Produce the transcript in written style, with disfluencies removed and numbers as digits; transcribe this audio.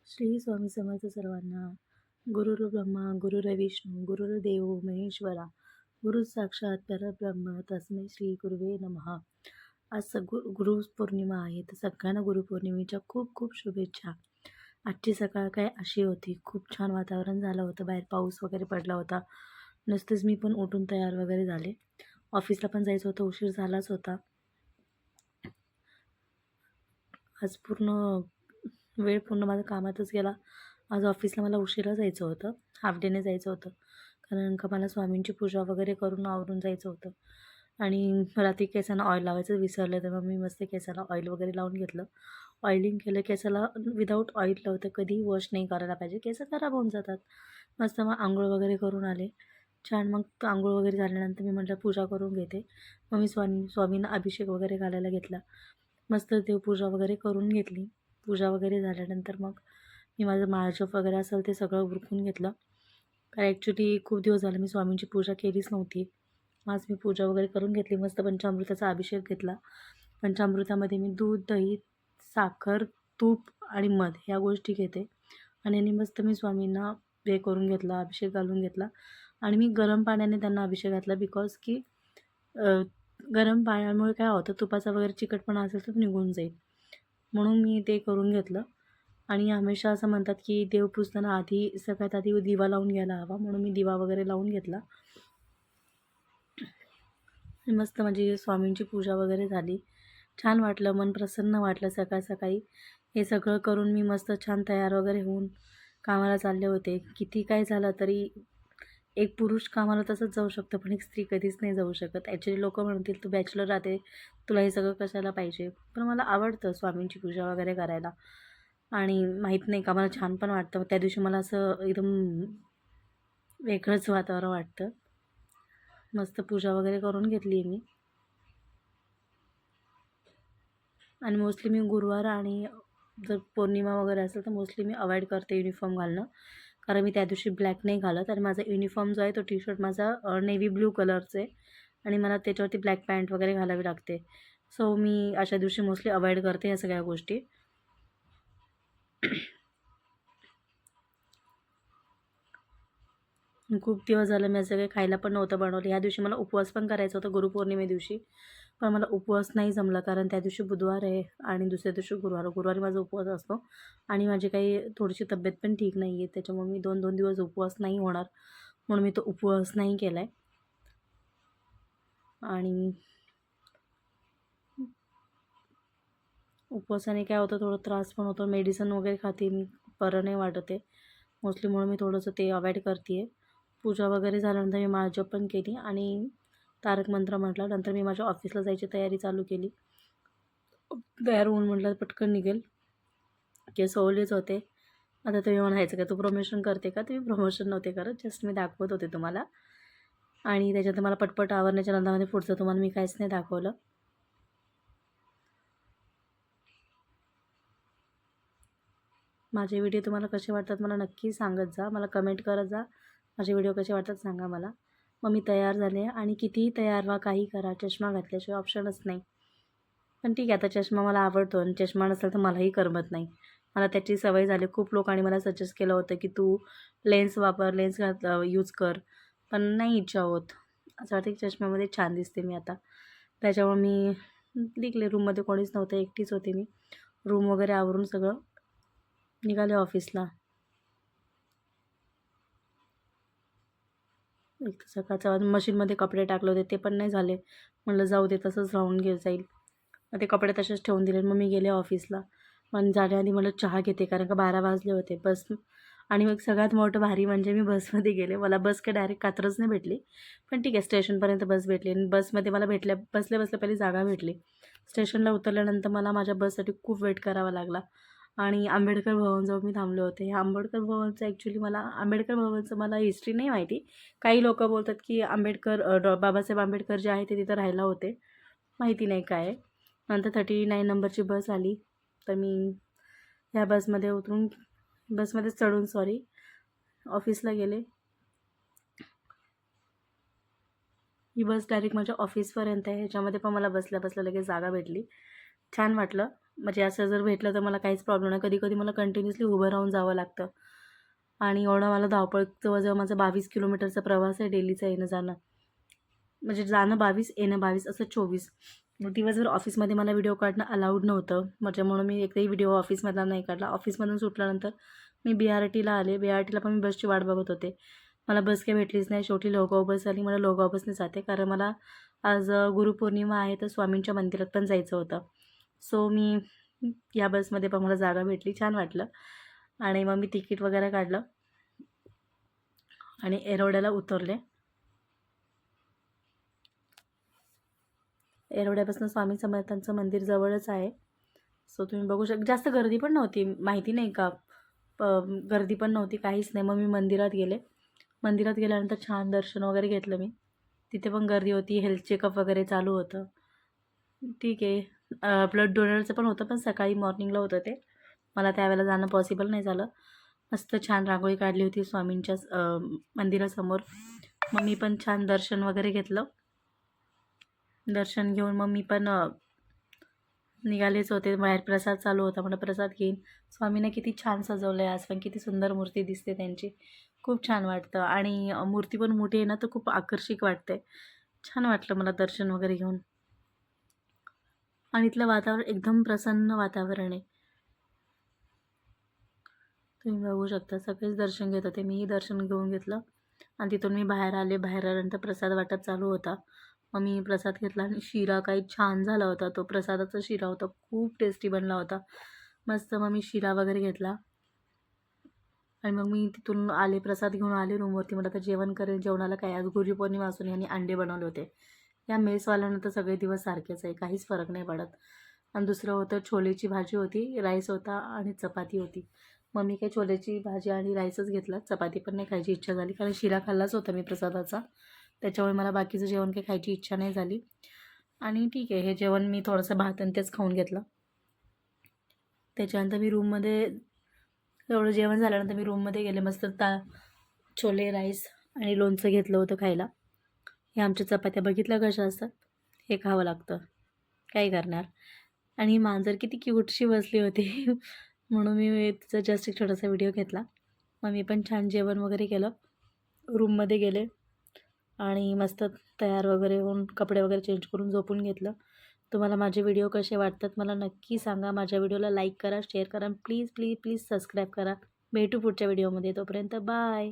श्री स्वामी समर्थ सर्वांना. गुरुर् ब्रह्मा गुरुर्विष्णू गुरुर्देव महेश्वरा, गुरु साक्षात परब्रह्म तस्मै श्री गुरुवे नमः. आज गुरुपौर्णिमा आहे, तर सगळ्यांना गुरुपौर्णिमेच्या खूप खूप शुभेच्छा. आजची सकाळ काय अशी होती, खूप छान वातावरण झालं होतं, बाहेर पाऊस वगैरे पडला होता. नुसतेच मी पण उठून तयार वगैरे झाले. ऑफिसला पण जायचं होतं, उशीर झालाच होता. आज वेळ पूर्ण माझा कामातच गेला. आज ऑफिसला मला उशिरा जायचं होतं, हाफ डेने जायचं होतं, कारण का मला स्वामींची पूजा वगैरे करून आवरून जायचं होतं. आणि रात्री केसांना ऑइल लावायचं विसरलं, तर मग मी मस्त केसाला ऑइल वगैरे लावून घेतलं. ऑइलिंग केलं केसाला. विदाऊट ऑइल लावतं कधी वॉश नाही करायला पाहिजे, केस खराब होऊन जातात. मस्त मग आंघोळ वगैरे करून आले छान. मग आंघोळ वगैरे झाल्यानंतर मी म्हटलं पूजा करून घेते. मग मी स्वामींना अभिषेक वगैरे घालायला घेतला. मस्त देवपूजा वगैरे करून घेतली. पूजा वगैरे झाल्यानंतर मग मी माझं माळजप वगैरे असेल ते सगळं उरकून घेतलं. कारण ॲक्च्युली खूप दिवस झाले मी स्वामींची पूजा केलीच नव्हती. आज मी पूजा वगैरे करून घेतली. मस्त पंचामृताचा अभिषेक घेतला. पंचामृतामध्ये मी दूध, दही, साखर, तूप आणि मध ह्या गोष्टी घेते. आणि यांनी मस्त मी स्वामींना हे करून घेतला, अभिषेक घालून घेतला. आणि मी गरम पाण्याने त्यांना अभिषेक घातला, बिकॉज की गरम पाण्यामुळे काय होतं, तुपाचा वगैरे चिकटपणा असेल तर निघून जाईल, म्हणून मी ते करून घेतलं. आणि हमेशा असं म्हणतात की देव पुजताना सगळ्यात आधी दिवा लावून घ्यायला हवा, म्हणून मी दिवा वगैरे लावून घेतला. आणि मस्त माझी स्वामींची पूजा वगैरे झाली. छान वाटलं, मन प्रसन्न वाटलं. सकाळ सकाळी हे सगळं करून मी मस्त छान तयार वगैरे होऊन कामाला चालले होते. किती काय झालं तरी एक पुरुष कामाला तसंच जाऊ शकतं, पण एक स्त्री कधीच नाही जाऊ शकत. ॲक्च्युली लोक म्हणतील तू बॅचलर राहते, तुला हे सगळं कशाला पाहिजे. पण मला आवडतं स्वामींची पूजा वगैरे करायला. आणि माहीत नाही का, मला छान पण वाटतं. त्या दिवशी मला असं एकदम वेगळंच वातावरण वाटतं. मस्त पूजा वगैरे करून घेतली आहे मी. आणि मोस्टली मी गुरुवार आणि जर पौर्णिमा वगैरे असेल तर मोस्टली मी अवॉइड करते युनिफॉर्म घालणं, कारण मी त्या दिवशी ब्लॅक नाही घालत. आणि माझा युनिफॉर्म जो आहे तो टी शर्ट माझा नेव्ही ब्ल्यू कलरचं आहे, आणि मला त्याच्यावरती ब्लॅक पॅन्ट वगैरे घालावी लागते. सो मी अशा दिवशी मोस्टली अवॉइड करते ह्या सगळ्या गोष्टी. खूप दिवस झालं मी असं काही खायला पण नव्हतं बनवलं. ह्या दिवशी मला उपवास पण करायचा होता गुरुपौर्णिमे दिवशी, पण मला उपवास नाही जमला, कारण त्या दिवशी बुधवार आहे आणि दुसऱ्या दिवशी गुरुवारी माझा उपवास असतो. आणि माझी काही थोडीशी तब्येत पण ठीक नाही आहे, त्याच्यामुळे मी 2-2 दिवस उपवास नाही होणार, म्हणून मी तो उपवास नाही केला आहे. आणि उपवासाने काय होतं, थोडं त्रास पण होतो. मेडिसिन वगैरे खाते मी, बरं नाही वाटत आहे मोस्टली, म्हणून मी थोडंसं ते अवॉइड करते आहे. पूजा वगैरे झाल्यानंतर मी माळजप पण केली आणि तारक मंत्र म्हटलं. नंतर मी माझ्या ऑफिसला जायची तयारी चालू केली. तयार होऊन म्हटलं पटकन निघेल, केस ओलेच होते. आता तुम्ही म्हणायचं का तू प्रमोशन करते का? तुम्ही प्रमोशन नव्हते करत, जस्ट मी दाखवत होते तुम्हाला. आणि त्याच्यानंतर मला पटपट आवरण्याच्या नंतरमध्ये पुढचं तुम्हाला मी काहीच नाही दाखवलं. माझे व्हिडिओ तुम्हाला कसे वाटतात मला नक्की सांगत जा, मला कमेंट करत जा. माझे व्हिडिओ कसे वाटतात सांगा मला. मग मी तयार झाले, आणि कितीही तयार व्हा, काही करा, चष्मा घातल्याशिवाय ऑप्शनच नाही. पण ठीक आहे, आता चष्मा मला आवडतो, आणि चष्मा नसेल तर मलाही करमत नाही. मला त्याची सवय झाली. खूप लोकांनी मला सजेस्ट केलं होतं की तू लेन्स वापर, लेन्स यूज कर, पण नाही इच्छा होत. असं वाटतं की चष्म्यामध्ये छान दिसते मी आता. त्याच्यामुळे मी निघले. रूममध्ये कोणीच नव्हतं, एकटीच होते मी. रूम वगैरे आवरून सगळं निघाले ऑफिसला. एक तर सकाळचा मशीनमध्ये कपडे टाकले होते ते पण नाही झाले. म्हटलं जाऊ दे, तसंच राहून जाईल. मग ते कपडे तसेच ठेवून दिले. मग मी गेले ऑफिसला. पण जाण्याआधी मला चहा घेते, कारण का 12 वाजले होते. आणि मग सगळ्यात मोठं भारी म्हणजे मी बसमध्ये गेले. मला बस काय डायरेक्ट कात्रजने भेटली, पण ठीक आहे, स्टेशनपर्यंत बस भेटली. आणि बसमध्ये मला बसल्या बसल्या पहिली जागा भेटली. स्टेशनला उतरल्यानंतर मला माझ्या बससाठी खूप वेट करावा लागला. आणि आंबेडकर भवनजवळ मी थांबले होते. ह्या आंबेडकर भवनचं ॲक्च्युली आंबेडकर भवनचं मला हिस्ट्री नाही माहिती. काही लोकं बोलतात की बाबासाहेब आंबेडकर जे आहे ते तिथं राहायला होते. माहिती नाही काय आहे. नंतर 39 नंबरची बस आली, तर मी ह्या बसमध्येच चढून ऑफिसला गेले. ही बस डायरेक्ट माझ्या ऑफिसपर्यंत आहे. ह्याच्यामध्ये पण मला बसल्या बसल्या लगेच जागा भेटली. छान वाटलं. म्हणजे असं जर भेटलं तर मला काहीच प्रॉब्लेम नाही. कधी-कधी मला कंटिन्युअसली उभं राहून जावं लागतं आणि एवढं मला धावपळ जवळ-जवळ माझा 22 किलोमीटरचा प्रवास आहे डेलीचा येणं-जाणं. म्हणजे जाणं 22, येणं 22 असं 24. मग दिवसभर ऑफिसमध्ये मला व्हिडिओ काढणं अलाउड नव्हतं. त्याच्यामुळं मी एकही व्हिडिओ ऑफिसमधला नाही काढला. ऑफिसमधून सुटल्यानंतर मी BRTला आले. BRTला पण मी बसची वाट बघत होते. मला बस काही भेटलीच नाही. शेवटी लोगाव बस आली. मला लोगाव बसने जाते कारण मला आज गुरुपौर्णिमा आहे तर स्वामींच्या मंदिरात पण जायचं होतं. सो मी या बसमध्ये पण मला जागा भेटली. छान वाटलं आणि मग मी तिकीट वगैरे काढलं आणि एरोड्याला उतरले. एरोड्यापासून स्वामी समर्थांचं मंदिर जवळच आहे. सो तुम्ही बघू जास्त गर्दी पण नव्हती. माहिती नाही का गर्दी पण नव्हती, काहीच नाही. मग मी मंदिरात गेले. मंदिरात गेल्यानंतर छान दर्शन वगैरे घेतलं मी. तिथे पण गर्दी होती. हेल्थ चेकअप वगैरे चालू होतं. ठीक आहे. ब्लड डोनरचं पण होतं, पण सकाळी मॉर्निंगला होतं ते. मला त्यावेळेला जाणं पॉसिबल नाही झालं. मस्त छान रांगोळी काढली होती स्वामींच्या मंदिरासमोर. मग मी पण छान दर्शन वगैरे घेतलं. दर्शन घेऊन मग मी पण निघालेच होते. बाहेर प्रसाद चालू होता. मला प्रसाद घेईन. स्वामींना किती छान सजवलं आहे आज पण. किती सुंदर मूर्ती दिसते त्यांची. खूप छान वाटतं आणि मूर्ती पण मोठी आहे ना, तर खूप आकर्षक वाटते. छान वाटलं मला दर्शन वगैरे घेऊन आणि इथलं वातावरण एकदम प्रसन्न वातावरण आहे. तुम्ही बघू शकता सगळेच दर्शन घेत होते. मीही दर्शन घेऊन घेतलं आणि तिथून मी बाहेर आले. बाहेर आल्यानंतर प्रसाद वाटप चालू होता. मग मी प्रसाद घेतला आणि शिरा काही छान झाला होता. तो प्रसादाचा शिरा होता. खूप टेस्टी बनला होता. मस्त मग मी शिरा वगैरे घेतला आणि मग मी तिथून आले, प्रसाद घेऊन आले रूमवरती. मला आता जेवण करेल. जेवणाला काय आज गुरुपौर्णिमा असून यांनी अंडे बनवले होते. या मेसवाल्यानं तर सगळे दिवस सारखेच आहे. काहीच फरक नाही पडत. आणि दुसरं होतं छोलेची भाजी होती, राईस होता आणि चपाती होती. मग मी काही छोलेची भाजी आणि राईसच घेतला. चपाती पण नाही खायची इच्छा झाली कारण शिरा खाल्लाच होता मी प्रसादाचा. त्याच्यामुळे मला बाकीचं जेवण काही खायची इच्छा नाही झाली आणि ठीक आहे, हे जेवण मी थोडंसं भात आणि तेच खाऊन घेतलं. त्याच्यानंतर मी रूममध्ये एवढं जेवण झाल्यानंतर मी रूममध्ये गेले. मस्त छोले, राईस आणि लोणचं घेतलं होतं खायला. हे आमच्या चपात्या बघितल्या कशा असतात, हे खावं लागतं. काय करणार. आणि मांजर किती क्यूटशी बसली होती म्हणून मी तिचा जस्ट एक छोटासा व्हिडिओ घेतला. मग मी पण छान जेवण वगैरे केलं. रूममध्ये गेले आणि मस्त तयार वगैरे होऊन कपडे वगैरे चेंज करून झोपून घेतलं. तुम्हाला माझे व्हिडिओ कसे वाटतात मला नक्की सांगा. माझ्या व्हिडिओला लाईक करा, शेअर करा. प्लीज प्लीज प्लीज सबस्क्राईब करा. भेटू पुढच्या व्हिडिओमध्ये. तोपर्यंत बाय.